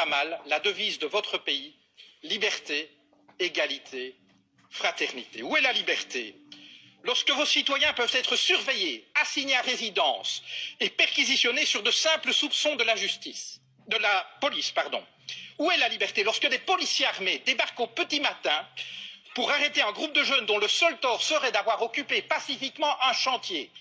à mal la devise de votre pays, liberté, égalité, fraternité. Où est la liberté? Lorsque vos citoyens peuvent être surveillés, assignés à résidence et perquisitionnés sur de simples soupçons de la police. Où est la liberté lorsque des policiers armés débarquent au petit matin pour arrêter un groupe de jeunes dont le seul tort serait d'avoir occupé pacifiquement un chantier?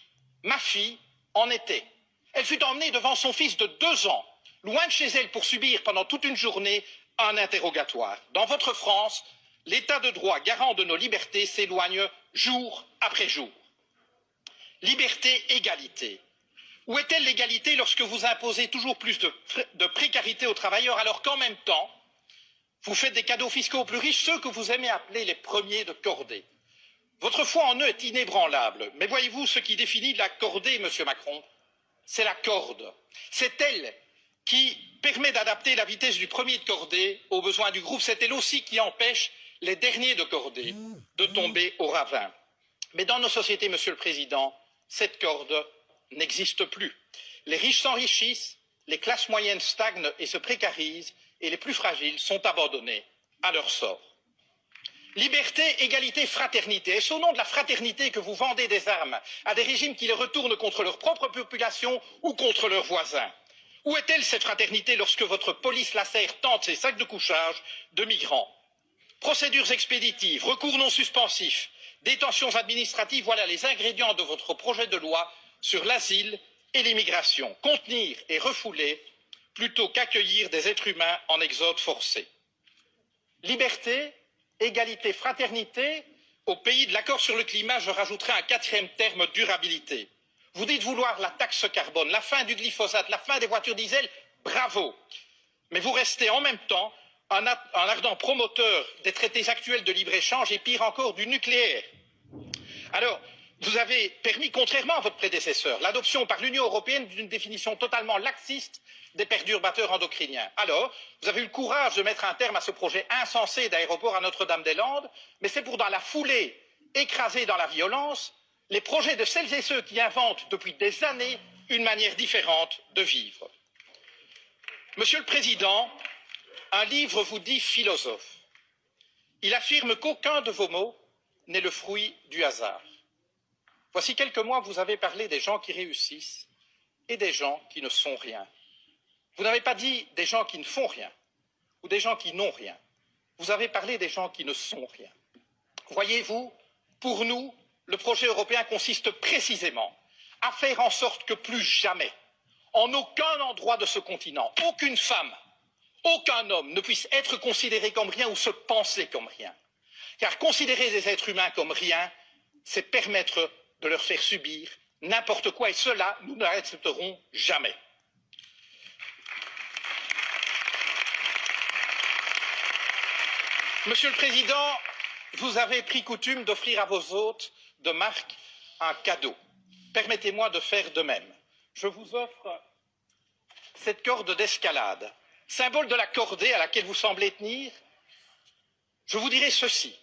Ma fille en était. Elle fut emmenée devant son fils de 2 ans, loin de chez elle pour subir pendant toute une journée un interrogatoire. Dans votre France, l'état de droit garant de nos libertés s'éloigne jour après jour. Liberté, égalité. Où est-elle l'égalité lorsque vous imposez toujours plus de précarité aux travailleurs alors qu'en même temps, vous faites des cadeaux fiscaux aux plus riches, ceux que vous aimez appeler les premiers de cordée? Votre foi en eux est inébranlable. Mais voyez-vous, ce qui définit la cordée, monsieur Macron, c'est la corde. C'est elle qui permet d'adapter la vitesse du premier de cordée aux besoins du groupe. C'est elle aussi qui empêche les derniers de cordée de tomber au ravin. Mais dans nos sociétés, monsieur le Président, cette corde n'existe plus. Les riches s'enrichissent, les classes moyennes stagnent et se précarisent, et les plus fragiles sont abandonnés à leur sort. Liberté, égalité, fraternité. Est-ce au nom de la fraternité que vous vendez des armes à des régimes qui les retournent contre leur propre population ou contre leurs voisins? Où est-elle cette fraternité lorsque votre police lacère tente ses sacs de couchage de migrants? Procédures expéditives, recours non suspensifs, détentions administratives, voilà les ingrédients de votre projet de loi sur l'asile et l'immigration. Contenir et refouler plutôt qu'accueillir des êtres humains en exode forcé. Liberté, égalité, fraternité, au pays de l'accord sur le climat, je rajouterai un 4e terme, durabilité. Vous dites vouloir la taxe carbone, la fin du glyphosate, la fin des voitures diesel, bravo. Mais vous restez en même temps un ardent promoteur des traités actuels de libre-échange et pire encore du nucléaire. Alors, vous avez permis, contrairement à votre prédécesseur, l'adoption par l'Union européenne d'une définition totalement laxiste des perturbateurs endocriniens. Alors, vous avez eu le courage de mettre un terme à ce projet insensé d'aéroport à Notre-Dame-des-Landes, mais c'est pour dans la foulée, écraser dans la violence, les projets de celles et ceux qui inventent depuis des années une manière différente de vivre. Monsieur le Président, un livre vous dit philosophe. Il affirme qu'aucun de vos mots n'est le fruit du hasard. Voici quelques mois que vous avez parlé des gens qui réussissent et des gens qui ne sont rien. Vous n'avez pas dit des gens qui ne font rien ou des gens qui n'ont rien. Vous avez parlé des gens qui ne sont rien. Voyez-vous, pour nous, le projet européen consiste précisément à faire en sorte que plus jamais, en aucun endroit de ce continent, aucune femme, aucun homme ne puisse être considéré comme rien ou se penser comme rien. Car considérer des êtres humains comme rien, c'est permettre de leur faire subir n'importe quoi, et cela, nous ne l'accepterons jamais. Monsieur le Président, vous avez pris coutume d'offrir à vos hôtes de marque un cadeau. Permettez-moi de faire de même. Je vous offre cette corde d'escalade, symbole de la cordée à laquelle vous semblez tenir. Je vous dirai ceci.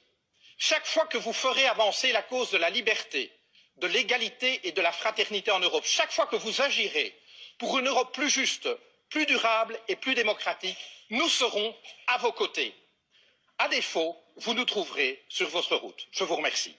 Chaque fois que vous ferez avancer la cause de la liberté, de l'égalité et de la fraternité en Europe, chaque fois que vous agirez pour une Europe plus juste, plus durable et plus démocratique, nous serons à vos côtés. À défaut, vous nous trouverez sur votre route. Je vous remercie.